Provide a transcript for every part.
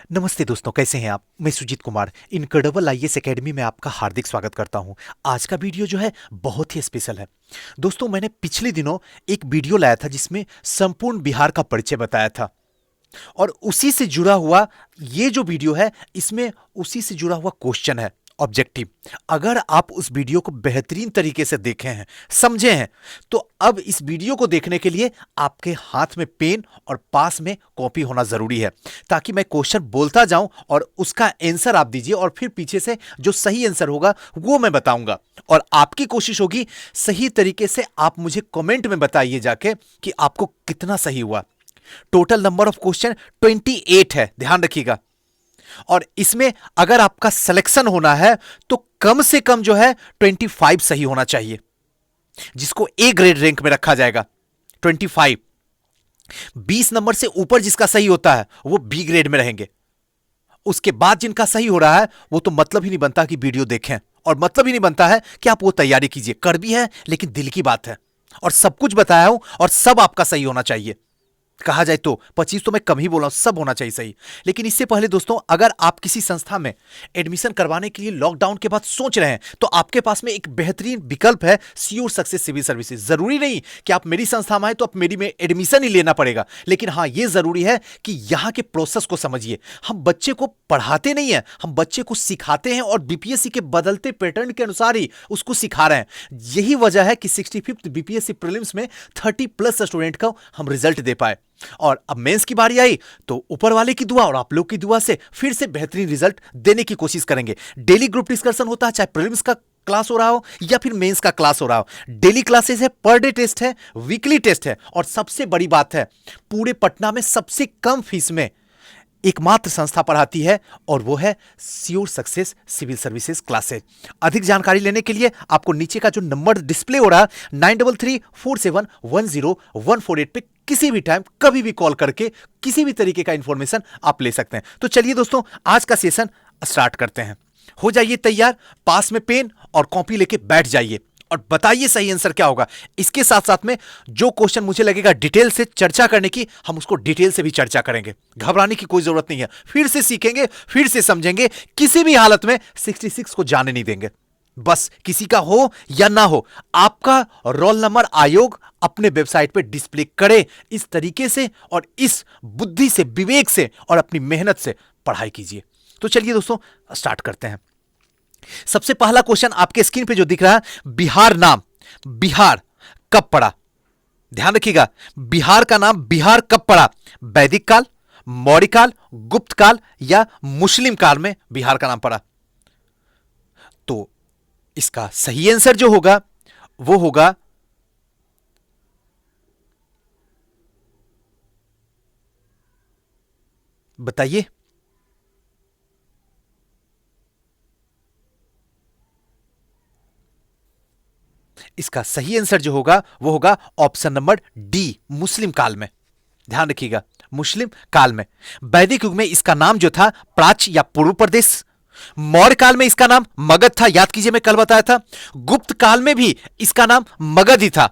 नमस्ते दोस्तों, कैसे हैं आप। मैं Sujeet Kumar incredible IAS academy में आपका हार्दिक स्वागत करता हूं। आज का वीडियो जो है बहुत ही स्पेशल है। दोस्तों, मैंने पिछले दिनों एक वीडियो लाया था जिसमें संपूर्ण बिहार का परिचय बताया था, और उसी से जुड़ा हुआ ये जो वीडियो है इसमें उसी से जुड़ा हुआ क्वेश्चन है ऑब्जेक्टिव। अगर आप उस वीडियो को बेहतरीन तरीके से देखे हैं, समझे हैं, तो अब इस वीडियो को देखने के लिए आपके हाथ में पेन और पास में कॉपी होना जरूरी है, ताकि मैं क्वेश्चन बोलता जाऊं और उसका आंसर आप दीजिए, और फिर पीछे से जो सही आंसर होगा वो मैं बताऊंगा। और आपकी कोशिश होगी सही तरीके से आप मुझे कमेंट में बताइए जाके कि आपको कितना सही हुआ। टोटल नंबर ऑफ क्वेश्चन 28 है, ध्यान रखिएगा। और इसमें अगर आपका सिलेक्शन होना है तो कम से कम जो है 25 सही होना चाहिए, जिसको ए ग्रेड रैंक में रखा जाएगा। 25 20 नंबर से ऊपर जिसका सही होता है वो बी ग्रेड में रहेंगे। उसके बाद जिनका सही हो रहा है वो तो मतलब ही नहीं बनता कि वीडियो देखें, और मतलब ही नहीं बनता है कि आप वो तैयारी कीजिए। कर भी है लेकिन दिल की बात है, और सब कुछ बताया हूं और सब आपका सही होना चाहिए। कहा जाए तो 25 तो मैं कम ही बोला हूं, सब होना चाहिए सही। लेकिन इससे पहले दोस्तों, अगर आप किसी संस्था में एडमिशन करवाने के लिए लॉकडाउन के बाद सोच रहे हैं तो आपके पास में एक बेहतरीन विकल्प है, श्योर सक्सेस सिविल सर्विसेज। जरूरी नहीं कि आप मेरी संस्था में आए तो आप मेरी में एडमिशन ही लेना पड़ेगा, लेकिन हाँ, यह जरूरी है कि यहां के प्रोसेस को समझिए। हम बच्चे को पढ़ाते नहीं है, हम बच्चे को सिखाते हैं, और बीपीएससी के बदलते पैटर्न के अनुसार ही उसको सिखा रहे हैं। यही वजह है कि 65th बीपीएससी प्रीलिम्स में 30+ स्टूडेंट का हम रिजल्ट दे पाए। और अब मेंस की बारी आई तो ऊपर वाले की दुआ और आप लोग की दुआ से फिर से बेहतरीन रिजल्ट देने की कोशिश करेंगे। डेली ग्रुप डिस्कशन होता है, चाहे प्रीलिम्स का क्लास हो रहा हो या फिर मेंस का क्लास हो रहा हो। डेली क्लासेस है, पर डे टेस्ट है, वीकली टेस्ट है, और सबसे बड़ी बात है, पूरे पटना में सबसे कम फीस में एकमात्र संस्था पढ़ाती है, और वो है sure success civil services classes. अधिक जानकारी लेने के लिए आपको नीचे का जो नंबर डिस्प्ले हो रहा है 9334710148 पे किसी भी टाइम कभी भी कॉल करके किसी भी तरीके का इंफॉर्मेशन आप ले सकते हैं। तो चलिए दोस्तों, आज का सेशन स्टार्ट करते हैं। हो जाइए तैयार, पास में पेन और कॉपी लेके बैठ जाइए और बताइए सही आंसर क्या होगा। इसके साथ साथ में जो क्वेश्चन मुझे लगेगा डिटेल से चर्चा करने की, हम उसको डिटेल से भी चर्चा करेंगे। घबराने की कोई जरूरत नहीं है, फिर से सीखेंगे, फिर से समझेंगे। किसी भी हालत में 66 को जाने नहीं देंगे। बस किसी का हो या ना हो, आपका रोल नंबर आयोग अपने वेबसाइट पे डिस्प्ले करे। इस तरीके से और इस बुद्धि से, विवेक से और अपनी मेहनत से पढ़ाई कीजिए। तो चलिए दोस्तों, स्टार्ट करते हैं। सबसे पहला क्वेश्चन आपके स्क्रीन पे जो दिख रहा है, बिहार नाम बिहार कब पड़ा। ध्यान रखिएगा, बिहार का नाम बिहार कब पड़ा। वैदिक काल, मौर्य काल, गुप्त काल या मुस्लिम काल में बिहार का नाम पड़ा। तो इसका सही आंसर जो होगा वो होगा बताइए। इसका सही आंसर जो होगा वो होगा ऑप्शन नंबर डी, मुस्लिम काल में। ध्यान रखिएगा, मुस्लिम काल में। वैदिक युग में इसका नाम जो था प्राच्य या पूर्व प्रदेश। मौर्य काल में इसका नाम मगध था, याद कीजिए मैं कल बताया था। गुप्त काल में भी इसका नाम मगध ही था।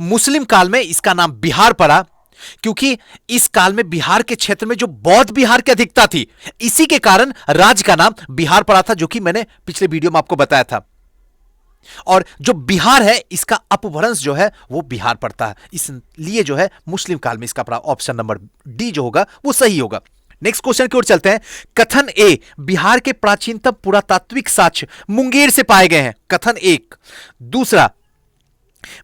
मुस्लिम काल में इसका नाम बिहार पड़ा, क्योंकि इस काल में बिहार के क्षेत्र में जो बौद्ध बिहार की अधिकता थी, इसी के कारण राज्य का नाम बिहार पड़ा था, जो कि मैंने पिछले वीडियो में आपको बताया था। और जो बिहार है इसका अपभ्रंश जो है वो बिहार पड़ता है, इसलिए जो है मुस्लिम काल में इसका पड़ा। ऑप्शन नंबर डी जो होगा वो सही होगा। नेक्स्ट क्वेश्चन की ओर चलते हैं। कथन ए, बिहार के प्राचीनतम पुरातात्विक साक्ष्य मुंगेर से पाए गए हैं। कथन एक। दूसरा,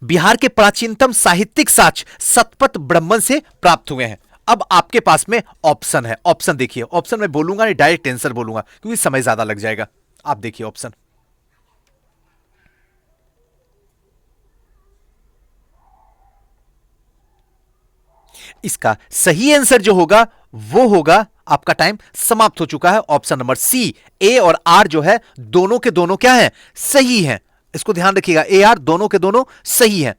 बिहार के प्राचीनतम साहित्यिक साक्ष्य शतपथ ब्राह्मण से प्राप्त हुए हैं। अब आपके पास में ऑप्शन है, ऑप्शन देखिए। ऑप्शन में बोलूंगा नहीं, डायरेक्ट आंसर बोलूंगा क्योंकि समय ज्यादा लग जाएगा। आप देखिए ऑप्शन। इसका सही आंसर जो होगा वो होगा, आपका टाइम समाप्त हो चुका है, ऑप्शन नंबर सी। ए और आर जो है दोनों के दोनों क्या है, सही है। इसको ध्यान रखिएगा, ए आर दोनों के दोनों सही है।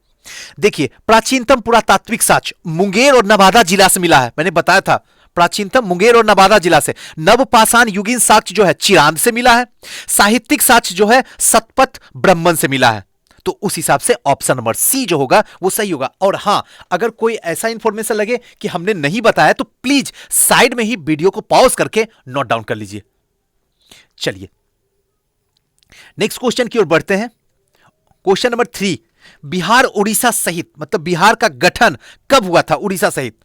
देखिए, प्राचीनतम पुरातात्विक साक्ष्य मुंगेर और नवादा जिला से मिला है। मैंने बताया था प्राचीनतम मुंगेर और नवादा जिला से। नवपाषाण युगीन साक्ष्य जो है चिरांद से मिला है। साहित्यिक साक्ष्य जो है शतपथ ब्राह्मण से मिला है। तो उस हिसाब से ऑप्शन नंबर सी जो होगा वो सही होगा। और हां, अगर कोई ऐसा इंफॉर्मेशन लगे कि हमने नहीं बताया तो प्लीज साइड में ही वीडियो को पॉज करके नोट डाउन कर लीजिए। चलिए नेक्स्ट क्वेश्चन की ओर बढ़ते हैं। क्वेश्चन नंबर 3, बिहार उड़ीसा सहित, मतलब बिहार का गठन कब हुआ था उड़ीसा सहित?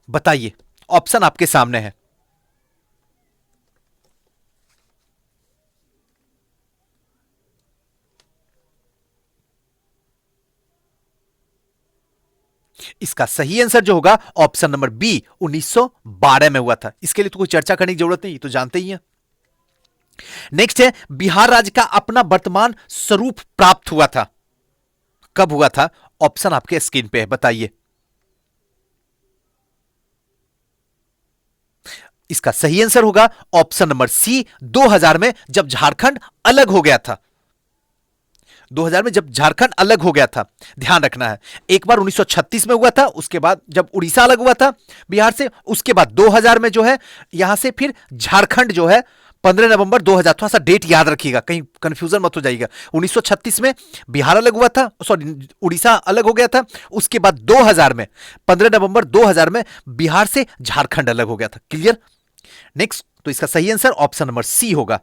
बताइए, ऑप्शन आपके सामने है। इसका सही आंसर जो होगा ऑप्शन नंबर बी 1912 में हुआ था। इसके लिए तो कोई चर्चा करने की जरूरत नहीं, तो जानते ही हैं। नेक्स्ट है, बिहार राज्य का अपना वर्तमान स्वरूप प्राप्त हुआ था, कब हुआ था? ऑप्शन आपके स्क्रीन पे है, बताइए। इसका सही आंसर होगा ऑप्शन नंबर सी 2000 में, जब झारखंड अलग हो गया था। 2000 में जब झारखंड अलग हो गया था, ध्यान रखना है। एक बार 1936 में हुआ था, उसके बाद जब उड़ीसा अलग हुआ था बिहार से, उसके बाद 2000 में जो है यहां से फिर झारखंड जो है 15 नवंबर 2000, थोड़ा सा डेट याद रखिएगा, कहीं कंफ्यूजन मत हो जाइएगा। 1936 में बिहार अलग हुआ था, सॉरी उड़ीसा अलग हो गया था, उसके बाद 2000 में 15 नवंबर 2000 में बिहार से झारखंड अलग हो गया था। क्लियर? नेक्स्ट, तो इसका सही आंसर ऑप्शन नंबर सी होगा।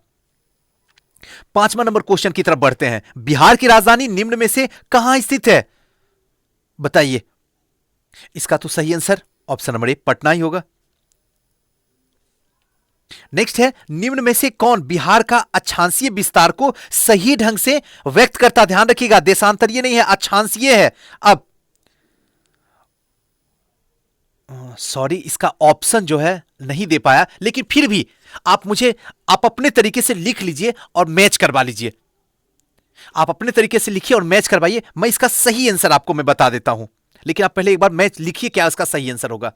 5वां नंबर क्वेश्चन की तरफ बढ़ते हैं। बिहार की राजधानी निम्न में से कहां स्थित है? बताइए। इसका तो सही answer option number A Patna ही होगा। नेक्स्ट है, निम्न में से कौन बिहार का अक्षांशीय विस्तार को सही ढंग से व्यक्त करता? ध्यान रखिएगा, देशांतरीय नहीं है, अक्षांशीय है। अब सॉरी, इसका ऑप्शन जो है नहीं दे पाया, लेकिन फिर भी आप अपने तरीके से लिख लीजिए और मैच करवा लीजिए। आप अपने तरीके से लिखिए और मैच करवाइए। मैं इसका सही आंसर आपको मैं बता देता हूं, लेकिन आप पहले एक बार मैच लिखिए, क्या इसका सही आंसर होगा।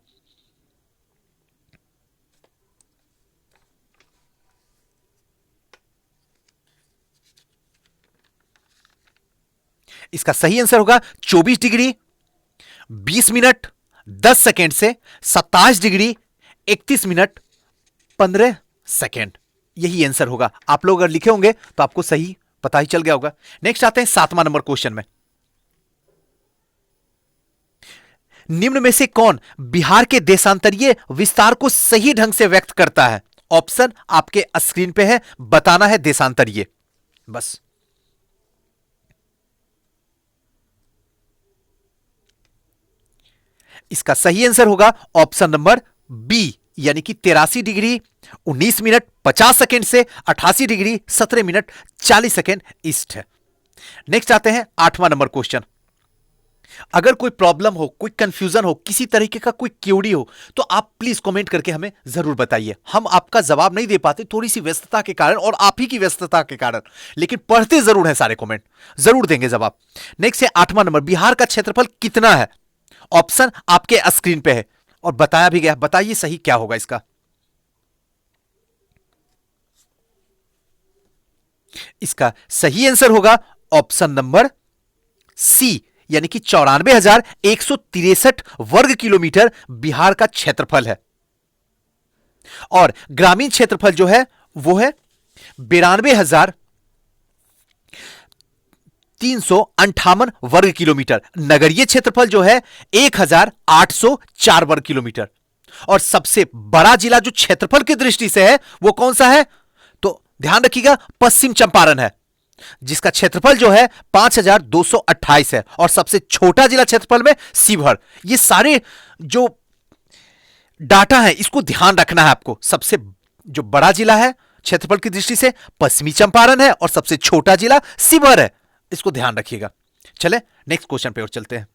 इसका सही आंसर होगा 24 डिग्री 20 मिनट 10 सेकेंड से 27 डिग्री 31 मिनट 15 सेकेंड। यही आंसर होगा। आप लोग अगर लिखे होंगे तो आपको सही पता ही चल गया होगा। नेक्स्ट आते हैं 7वां नंबर क्वेश्चन में। निम्न में से कौन बिहार के देशांतरीय विस्तार को सही ढंग से व्यक्त करता है? ऑप्शन आपके स्क्रीन पे है, बताना है देशांतरीय, बस। इसका सही आंसर होगा ऑप्शन नंबर बी, यानी कि 83 डिग्री 19 मिनट 50 सेकेंड से 88 डिग्री 17 मिनट 40 सेकेंड ईस्ट है। नेक्स्ट आते हैं 8वां नंबर क्वेश्चन। अगर कोई प्रॉब्लम हो, कोई कंफ्यूजन हो, किसी तरीके का कोई क्यूरी हो, तो आप प्लीज कमेंट करके हमें जरूर बताइए। हम आपका जवाब नहीं दे पाते, थोड़ी सी व्यस्तता के कारण और आप ही की व्यस्तता के कारण, लेकिन पढ़ते जरूर हैं, सारे कमेंट जरूर देंगे जवाब। नेक्स्ट है 8वां नंबर, बिहार का क्षेत्रफल कितना है? ऑप्शन आपके स्क्रीन पे है और बताया भी गया। बताइए सही क्या होगा इसका। इसका सही आंसर होगा ऑप्शन नंबर सी, यानी कि 94,163 वर्ग किलोमीटर बिहार का क्षेत्रफल है। और ग्रामीण क्षेत्रफल जो है वो है 92,358 वर्ग किलोमीटर। नगरीय क्षेत्रफल जो है 1,804 वर्ग किलोमीटर। और सबसे बड़ा जिला जो क्षेत्रफल की दृष्टि से है वो कौन सा है? तो ध्यान रखिएगा, पश्चिम चंपारण है, जिसका क्षेत्रफल जो है 5,228 है। और सबसे छोटा जिला क्षेत्रफल में शिवहर। ये सारे जो डाटा है इसको ध्यान रखना है आपको। सबसे जो बड़ा जिला है क्षेत्रफल की दृष्टि से पश्चिमी चंपारण है और सबसे छोटा जिला शिवहर है, इसको ध्यान रखिएगा। चले नेक्स्ट क्वेश्चन पे और चलते हैं।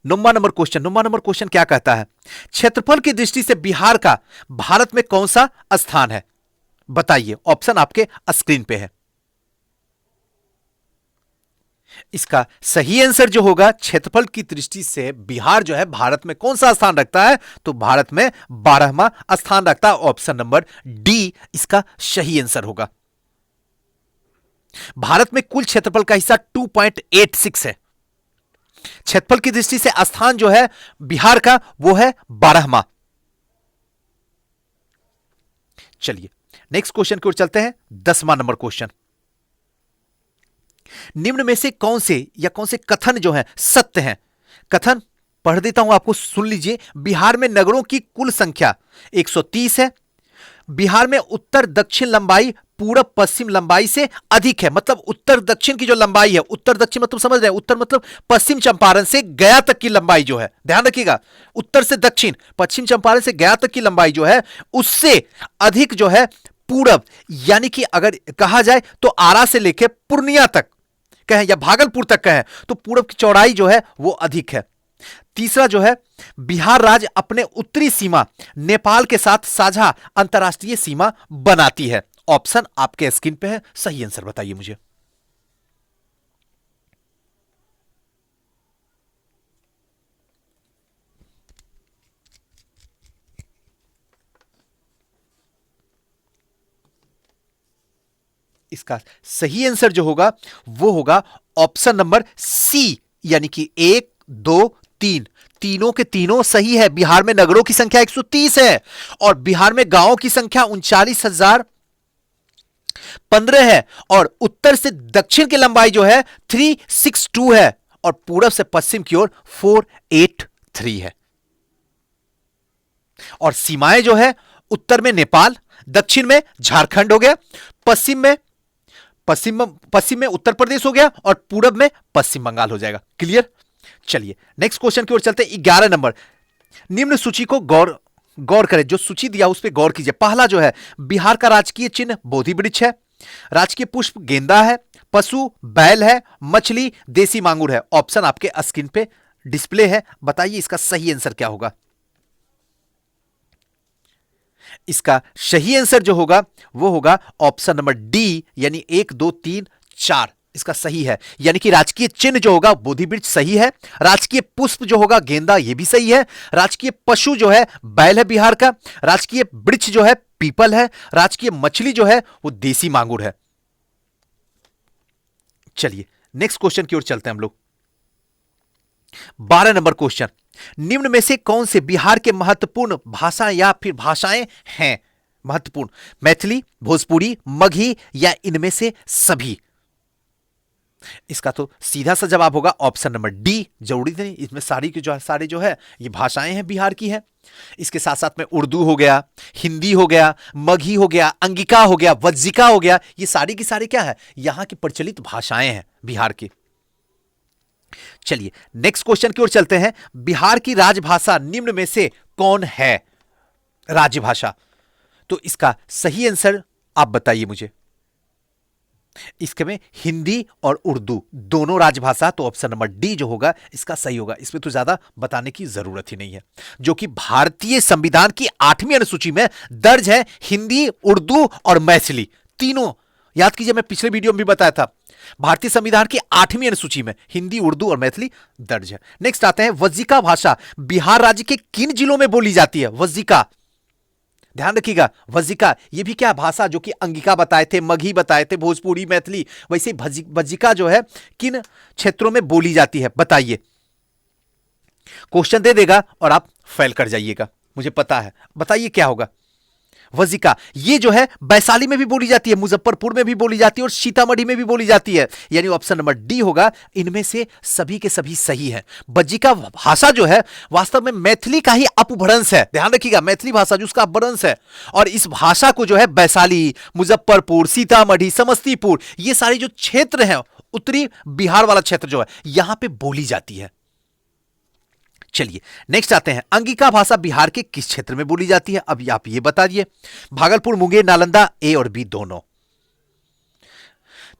9वां नंबर क्वेश्चन क्या कहता है? क्षेत्रफल की दृष्टि से बिहार का भारत में कौन सा स्थान है? बताइए। ऑप्शन आपके स्क्रीन पे है। इसका सही आंसर जो होगा, क्षेत्रफल की दृष्टि से बिहार जो है भारत में कौन सा स्थान रखता है? तो भारत में 12वां स्थान रखता है। ऑप्शन नंबर डी इसका सही आंसर होगा। भारत में कुल क्षेत्रफल का हिस्सा 2.86 है। क्षेत्रफल की दृष्टि से स्थान जो है बिहार का वो है 12वां। चलिए नेक्स्ट क्वेश्चन की ओर चलते हैं। 10वां नंबर क्वेश्चन। निम्न में से कौन से या कौन से कथन जो है सत्य हैं? कथन पढ़ देता हूं, आपको सुन लीजिए। बिहार में नगरों की कुल संख्या 130 है। बिहार में उत्तर दक्षिण लंबाई पूरब पश्चिम लंबाई से अधिक है। मतलब उत्तर दक्षिण की जो लंबाई है, उत्तर दक्षिण मतलब समझ रहे हैं, उत्तर मतलब पश्चिम चंपारण से गया तक की लंबाई जो है, ध्यान रखिएगा, उत्तर से दक्षिण, पश्चिम चंपारण से गया तक की लंबाई जो है उससे अधिक जो है पूरब, यानी कि अगर कहा जाए तो आरा से लेकर पूर्णिया तक कहें या भागलपुर तक कहें तो पूरब की चौड़ाई जो है वो अधिक है। तीसरा जो है, बिहार राज्य अपने उत्तरी सीमा नेपाल के साथ साझा अंतरराष्ट्रीय सीमा बनाती है। ऑप्शन आपके स्क्रीन पे है, सही आंसर बताइए मुझे। इसका सही आंसर जो होगा वो होगा ऑप्शन नंबर सी, यानी कि 1 2 3, तीनों के तीनों सही है। बिहार में नगरों की संख्या 130 है और बिहार में गांवों की संख्या 39,015 है और उत्तर से दक्षिण की लंबाई जो है 362 है और पूरब से पश्चिम की ओर 483 है। और सीमाएं जो है, उत्तर में नेपाल, दक्षिण में झारखंड हो गया, पश्चिम में उत्तर प्रदेश हो गया और पूरब में पश्चिम बंगाल हो जाएगा। क्लियर? चलिए नेक्स्ट क्वेश्चन की ओर चलते हैं। 11 नंबर, निम्न सूची को गौर करें, जो सूची दिया उस पर गौर कीजिए। पहला जो है, बिहार का राजकीय चिन्ह बोधि वृक्ष है, राजकीय पुष्प गेंदा है, पशु बैल है, मछली देसी मांगुर है। ऑप्शन आपके स्क्रीन पे डिस्प्ले है, बताइए इसका सही आंसर क्या होगा। इसका सही आंसर जो होगा वो होगा ऑप्शन नंबर डी, यानी 1 2 3 4 इसका सही है। यानी कि राजकीय चिन्ह जो होगा बोधि वृक्ष सही है, राजकीय पुष्प जो होगा गेंदा ये भी सही है, राजकीय पशु जो है बैल है बिहार का, राजकीय वृक्ष जो है पीपल है, राजकीय मछली जो है वो देसी मांगुर है। चलिए नेक्स्ट क्वेश्चन की ओर चलते हैं हम लोग। 12 नंबर क्वेश्चन, निम्न में से कौन से बिहार के महत्वपूर्ण भाषा या फिर भाषाएं हैं? महत्वपूर्ण, मैथिली, भोजपुरी, मगही या इनमें से सभी? इसका तो सीधा सा जवाब होगा ऑप्शन नंबर डी। जरूरी नहीं, इसमें सारी जो है ये भाषाएं हैं बिहार की है। इसके साथ साथ में उर्दू हो गया, हिंदी हो गया, मगही हो गया, अंगिका हो गया, वज्जिका हो गया, ये सारी की सारी क्या है, यहां की प्रचलित भाषाएं हैं बिहार की। चलिए नेक्स्ट क्वेश्चन की ओर चलते हैं। बिहार की राजभाषा निम्न में से कौन है? राजभाषा, तो इसका सही आंसर आप बताइए मुझे। इसके में हिंदी और उर्दू दोनों राजभाषा, तो ऑप्शन नंबर डी जो होगा इसका सही होगा। इसमें तो ज्यादा बताने की जरूरत ही नहीं है, जो कि भारतीय संविधान की 8वीं अनुसूची में दर्ज है। हिंदी, उर्दू और मैथिली तीनों, याद कीजिए मैं पिछले वीडियो में भी बताया था, भारतीय संविधान की 8वीं अनुसूची में हिंदी, उर्दू और मैथिली दर्ज है। नेक्स्ट आते हैं, वज्जिका भाषा बिहार राज्य के किन जिलों में बोली जाती है? वज्जिका, ध्यान रखिएगा, वज्जिका ये भी क्या भाषा, जो कि अंगिका बताए थे, मगही बताए थे, भोजपुरी, मैथिली, वैसे वज्जिका जो है किन क्षेत्रों में बोली जाती है बताइए। क्वेश्चन दे देगा और आप फेल कर जाइएगा, मुझे पता है, बताइए क्या होगा। वज्जिका ये जो है वैशाली में भी बोली जाती है, मुजफ्फरपुर में भी बोली जाती है और सीतामढ़ी में भी बोली जाती है, यानी ऑप्शन नंबर डी होगा। इनमें से सभी के सभी सही है। वज्जिका भाषा जो है वास्तव में मैथिली का ही अपभ्रंश है, ध्यान रखिएगा, मैथिली भाषा जो उसका अपभ्रंश है, और इस भाषा को जो है वैशाली, मुजफ्फरपुर, सीतामढ़ी, समस्तीपुर, ये सारे जो क्षेत्र हैं, उत्तरी बिहार वाला क्षेत्र जो है, यहां पर बोली जाती है। चलिए नेक्स्ट आते हैं, अंगिका भाषा बिहार के किस क्षेत्र में बोली जाती है? अब आप ये बता दिए। भागलपुर, मुंगेर, नालंदा, ए और बी दोनों।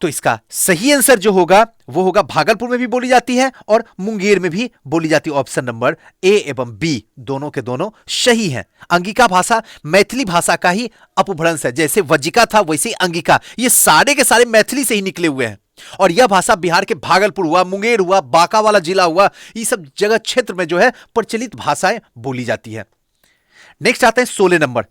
तो इसका सही आंसर जो होगा वो होगा भागलपुर में भी बोली जाती है और मुंगेर में भी बोली जाती है। ऑप्शन नंबर ए एवं बी दोनों के दोनों सही हैं। अंगिका भाषा मैथिली भाषा का ही अपभ्रंश है, जैसे वज्जिका था वैसे ही अंगिका, ये सारे के सारे मैथिली से ही निकले हुए हैं। और यह भाषा बिहार के भागलपुर हुआ, मुंगेर हुआ, बांका वाला जिला हुआ, ये सब जगह क्षेत्र में जो है प्रचलित भाषाएं बोली जाती है। नेक्स्ट आते हैं 16 नंबर,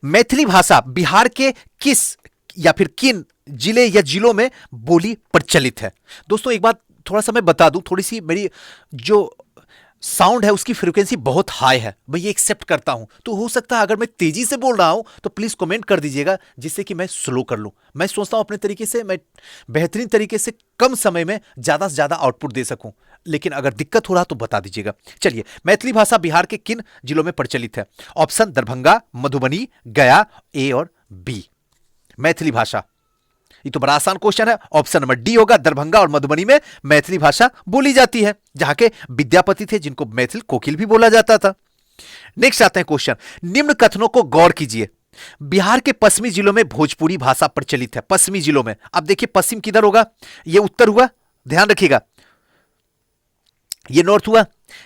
मैथिली भाषा बिहार के किस या फिर किन जिले या जिलों में बोली प्रचलित है? दोस्तों एक बात थोड़ा सा मैं बता दूं, थोड़ी सी मेरी जो साउंड है उसकी फ्रीक्वेंसी बहुत हाई है, मैं ये एक्सेप्ट करता हूं। तो हो सकता है अगर मैं तेजी से बोल रहा हूं तो प्लीज कमेंट कर दीजिएगा जिससे कि मैं स्लो कर लूं। मैं सोचता हूं अपने तरीके से मैं बेहतरीन तरीके से कम समय में ज्यादा से ज्यादा आउटपुट दे सकूं, लेकिन अगर दिक्कत हो रहा तो बता दीजिएगा। चलिए, मैथिली भाषा बिहार के किन जिलों में प्रचलित है? ऑप्शन दरभंगा, मधुबनी, गया, ए और बी। मैथिली भाषा, ये तो बड़ा आसान क्वेश्चन है। ऑप्शन नंबर डी होगा, दरभंगा और मधुबनी में मैथिली भाषा बोली जाती है, जहां के विद्यापति थे जिनको मैथिल कोकिल भी बोला जाता था। नेक्स्ट आते हैं क्वेश्चन, निम्न कथनों को गौर कीजिए। बिहार के पश्चिमी जिलों में भोजपुरी भाषा प्रचलित है। पश्चिमी जिलों में, अब देखिए पश्चिम किधर होगा, ये उत्तर हुआ, ध्यान रखिएगा। ये नॉर्थ हुआ,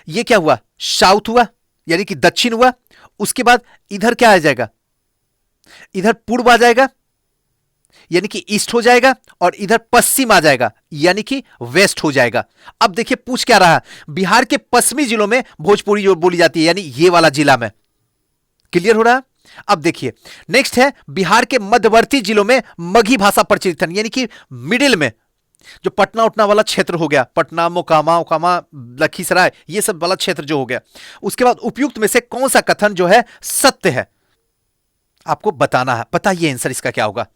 ये क्या हुआ, साउथ हुआ, यानी कि दक्षिण हुआ। उसके बाद इधर क्या आ जाएगा, इधर पूर्व आ जाएगा, यानी कि ईस्ट हो जाएगा, और इधर पश्चिम आ जाएगा, यानी कि वेस्ट हो जाएगा। अब देखिए पूछ क्या रहा है, बिहार के पश्चिमी जिलों में भोजपुरी जो बोली जाती है, यानी ये वाला जिला में। क्लियर हो रहा है? अब देखिए नेक्स्ट है, बिहार के मध्यवर्ती जिलों में मगही भाषा प्रचलित है, यानी कि मिडिल में, जो पटना उटना वाला क्षेत्र हो गया, पटना, मोकामा उकामा, लखीसराय, ये सब वाला क्षेत्र जो हो गया। उसके बाद उपयुक्त में से कौन सा कथन जो है सत्य है, आपको बताना है। बताइए आंसर इसका क्या होगा।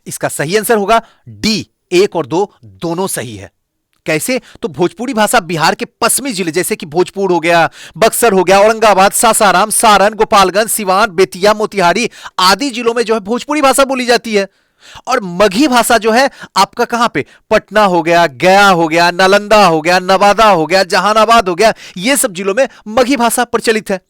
इसका सही आंसर होगा डी, एक और दो दोनों सही है। कैसे? तो भोजपुरी भाषा बिहार के पश्चिमी जिले जैसे कि भोजपुर हो गया, बक्सर हो गया, औरंगाबाद, सासाराम, सारण, गोपालगंज, सिवान, बेतिया, मोतिहारी आदि जिलों में जो है भोजपुरी भाषा बोली जाती है। और मगही भाषा जो है आपका कहां पे, पटना हो गया, गया हो गया, नालंदा हो गया, नवादा हो गया, जहानाबाद हो गया, ये सब जिलों में मगही भाषा प्रचलित है।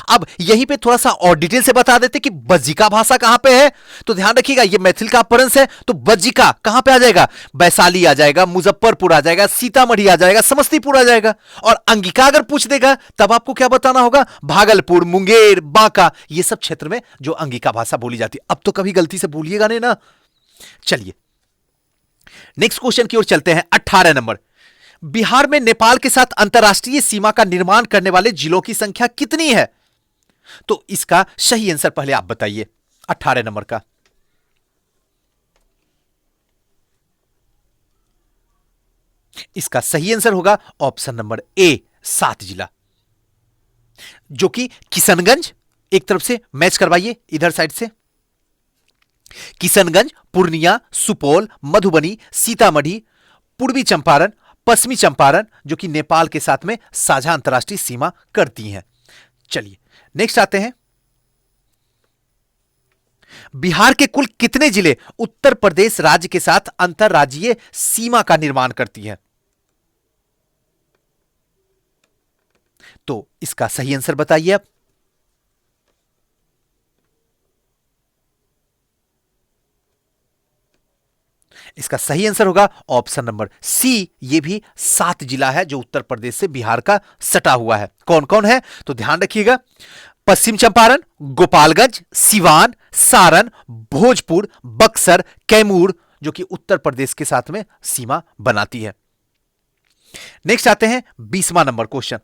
अब यहीं पे थोड़ा सा और डिटेल से बता देते कि बज्जिका भाषा कहां पे है। तो ध्यान रखिएगा, ये मैथिल का अपभ्रंश है, तो बज्जिका कहां पे आ जाएगा, वैशाली आ जाएगा, मुजफ्फरपुर आ जाएगा, सीतामढ़ी आ जाएगा, समस्तीपुर आ जाएगा। और अंगिका अगर पूछ देगा तब आपको क्या बताना होगा, भागलपुर, मुंगेर, बांका, ये सब क्षेत्र में जो अंगिका भाषा बोली जाती है। अब तो कभी गलती से बोलिएगा नहीं ना। चलिए नेक्स्ट क्वेश्चन की ओर चलते हैं। 18 नंबर, बिहार में नेपाल के साथ अंतरराष्ट्रीय सीमा का निर्माण करने वाले जिलों की संख्या कितनी है? तो इसका सही आंसर पहले आप बताइए 18 नंबर का। इसका सही आंसर होगा ऑप्शन नंबर ए, 7 जिला, जो कि किशनगंज, एक तरफ से मैच करवाइए इधर साइड से, किशनगंज, पूर्णिया, सुपौल, मधुबनी, सीतामढ़ी, पूर्वी चंपारण, पश्चिमी चंपारण, जो कि नेपाल के साथ में साझा अंतरराष्ट्रीय सीमा करती हैं। चलिए नेक्स्ट आते हैं, बिहार के कुल कितने जिले उत्तर प्रदेश राज्य के साथ अंतरराज्यीय सीमा का निर्माण करती हैं? तो इसका सही आंसर बताइए आप। इसका सही आंसर होगा ऑप्शन नंबर सी, ये भी 7 जिला है जो उत्तर प्रदेश से बिहार का सटा हुआ है। कौन कौन है? तो ध्यान रखिएगा, पश्चिम चंपारण, गोपालगंज, सिवान, सारण, भोजपुर, बक्सर, कैमूर, जो कि उत्तर प्रदेश के साथ में सीमा बनाती है। नेक्स्ट आते हैं 20वां नंबर क्वेश्चन,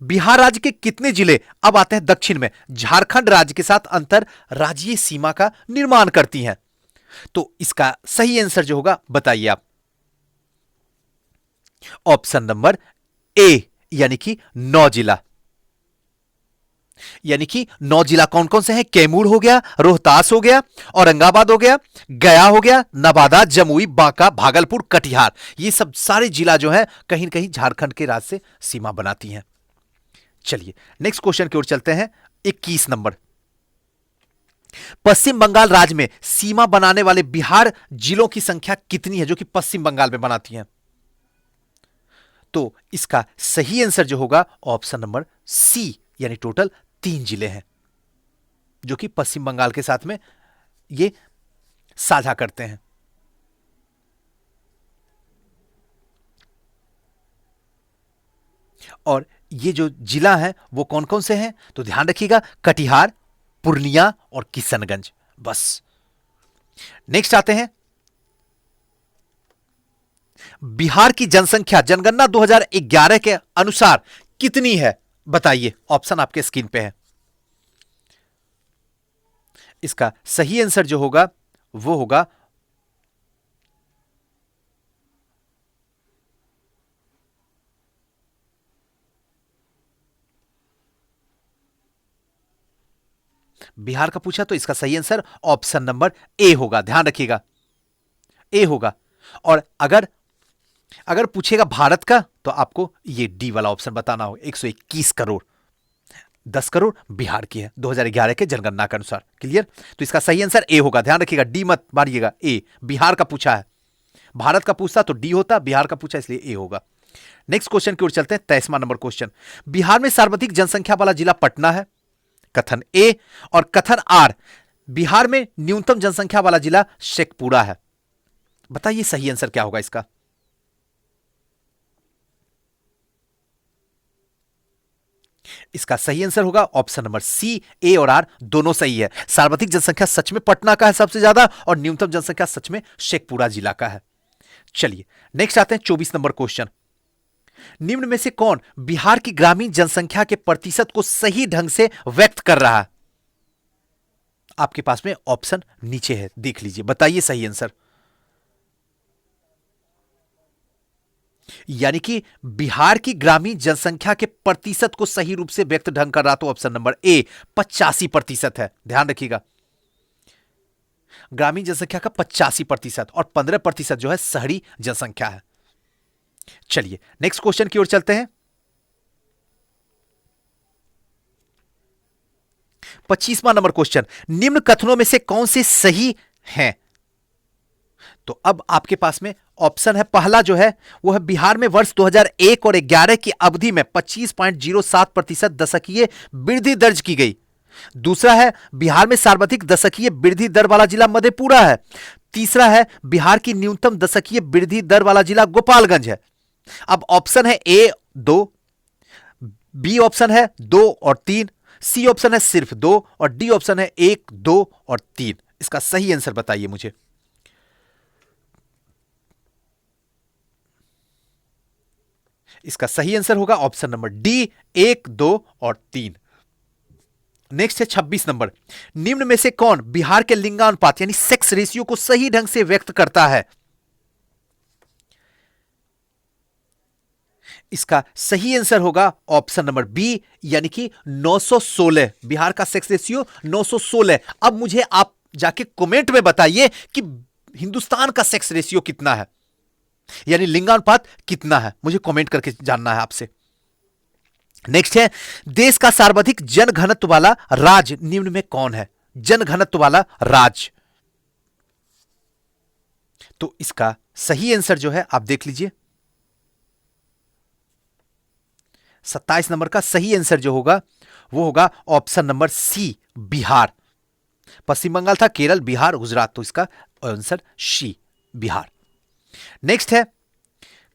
बिहार राज्य के कितने जिले, अब आते हैं दक्षिण में, झारखंड राज्य के साथ अंतर राज्यीय सीमा का निर्माण करती हैं? तो इसका सही आंसर जो होगा बताइए आप। ऑप्शन नंबर ए, यानी कि 9 जिला। यानी कि 9 जिला कौन कौन से हैं? कैमूर हो गया, रोहतास हो गया, औरंगाबाद हो गया, गया हो गया, नवादा, जमुई, बांका, भागलपुर, कटिहार, ये सब सारे जिला जो है कहीं न कहीं झारखंड के राज्य से सीमा बनाती हैं। चलिए नेक्स्ट क्वेश्चन की ओर चलते हैं। 21 नंबर, पश्चिम बंगाल राज्य में सीमा बनाने वाले बिहार जिलों की संख्या कितनी है जो कि पश्चिम बंगाल में बनाती हैं? तो इसका सही आंसर जो होगा ऑप्शन नंबर सी, यानी टोटल 3 जिले हैं जो कि पश्चिम बंगाल के साथ में ये साझा करते हैं। और ये जो जिला है वो कौन कौन से हैं? तो ध्यान रखिएगा, कटिहार, पूर्णिया और किशनगंज, बस। नेक्स्ट आते हैं, बिहार की जनसंख्या जनगणना 2011 के अनुसार कितनी है? बताइए, ऑप्शन आपके स्क्रीन पे है। इसका सही आंसर जो होगा वो होगा बिहार का पूछा तो इसका सही आंसर ऑप्शन नंबर ए होगा, ध्यान रखिएगा, ए होगा। और अगर अगर पूछेगा भारत का तो आपको ये डी वाला ऑप्शन बताना होगा। 121 करोड़, 10 करोड़ बिहार की है 2011 के जनगणना के अनुसार। क्लियर? तो इसका सही आंसर ए होगा, ध्यान रखिएगा, डी मत मारिएगा, ए। बिहार का पूछा है, भारत का पूछता तो डी होता, बिहार का पूछा इसलिए ए होगा। नेक्स्ट क्वेश्चन की ओर चलते हैं, 23वां नंबर क्वेश्चन। बिहार में सर्वाधिक जनसंख्या वाला जिला पटना है, कथन ए। और कथन आर, बिहार में न्यूनतम जनसंख्या वाला जिला शेखपुरा है। बताइए सही आंसर क्या होगा इसका? इसका सही आंसर होगा ऑप्शन नंबर सी, ए और आर दोनों सही है। सर्वाधिक जनसंख्या सच में पटना का है सबसे ज्यादा, और न्यूनतम जनसंख्या सच में शेखपुरा जिला का है। चलिए नेक्स्ट आते हैं 24 नंबर क्वेश्चन। निम्न में से कौन बिहार की ग्रामीण जनसंख्या के प्रतिशत को सही ढंग से व्यक्त कर रहा है? आपके पास में ऑप्शन नीचे है, देख लीजिए, बताइए सही आंसर। यानी कि बिहार की ग्रामीण जनसंख्या के प्रतिशत को सही रूप से व्यक्त ढंग कर रहा तो ऑप्शन नंबर ए 85% है। ध्यान रखिएगा, ग्रामीण जनसंख्या का 85% और 15% जो है शहरी जनसंख्या है। चलिए नेक्स्ट क्वेश्चन की ओर चलते हैं। 25वां नंबर क्वेश्चन, निम्न कथनों में से कौन से सही हैं? तो अब आपके पास में ऑप्शन है, पहला जो है वो है बिहार में वर्ष 2001 और 11 की अवधि में 25.07% दशकीय वृद्धि दर्ज की गई। दूसरा है बिहार में सर्वाधिक दशकीय वृद्धि दर वाला जिला मधेपुरा है। तीसरा है बिहार की न्यूनतम दशकीय वृद्धि दर वाला जिला गोपालगंज है। अब ऑप्शन है ए 2, बी ऑप्शन है 2 और 3, सी ऑप्शन है सिर्फ 2 और डी ऑप्शन है 1, 2 और 3। इसका सही आंसर बताइए मुझे। इसका सही आंसर होगा ऑप्शन नंबर डी 1, 2 और 3। नेक्स्ट है 26 नंबर, निम्न में से कौन बिहार के लिंगानुपात यानी सेक्स रेशियो को सही ढंग से व्यक्त करता है? इसका सही आंसर होगा ऑप्शन नंबर बी, यानी कि 916। बिहार का सेक्स रेशियो 916। अब मुझे आप जाके कमेंट में बताइए कि हिंदुस्तान का सेक्स रेशियो कितना है, यानी लिंगानुपात कितना है, मुझे कमेंट करके जानना है आपसे। नेक्स्ट है, देश का सर्वाधिक जनघनत्व वाला राज्य निम्न में कौन है? जनघनत्व वाला राज्य। तो इसका सही आंसर जो है आप देख लीजिए, 27 नंबर का सही आंसर जो होगा वो होगा ऑप्शन नंबर सी, बिहार। पश्चिम बंगाल था, केरल, बिहार, गुजरात, तो इसका आंसर सी, बिहार। नेक्स्ट है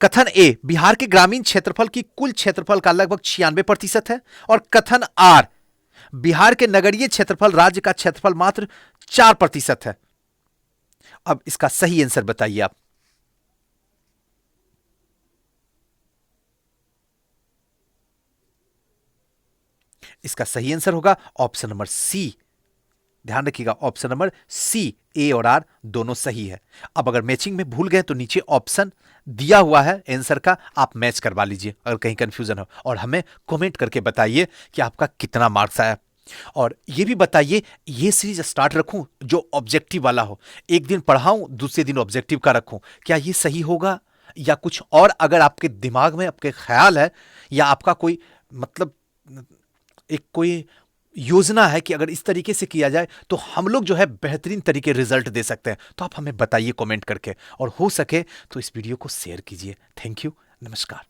कथन ए, बिहार के ग्रामीण क्षेत्रफल की कुल क्षेत्रफल का लगभग 96% है। और कथन आर, बिहार के नगरीय क्षेत्रफल राज्य का क्षेत्रफल मात्र 4% है। अब इसका सही आंसर बताइए आप। इसका सही आंसर होगा ऑप्शन नंबर सी, ध्यान रखिएगा, ऑप्शन नंबर सी, ए और आर दोनों सही है। अब अगर मैचिंग में भूल गए तो नीचे ऑप्शन दिया हुआ है आंसर का, आप मैच करवा लीजिए अगर कहीं कंफ्यूजन हो, और हमें कमेंट करके बताइए कि आपका कितना मार्क्स आया। और ये भी बताइए, ये सीरीज स्टार्ट रखूं जो ऑब्जेक्टिव वाला हो, एक दिन पढ़ाऊं दूसरे दिन ऑब्जेक्टिव का रखूं, क्या ये सही होगा या कुछ और? अगर आपके दिमाग में आपके ख्याल है या आपका कोई मतलब एक कोई योजना है कि अगर इस तरीके से किया जाए तो हम लोग जो है बेहतरीन तरीके रिजल्ट दे सकते हैं, तो आप हमें बताइए कमेंट करके, और हो सके तो इस वीडियो को शेयर कीजिए। थैंक यू, नमस्कार।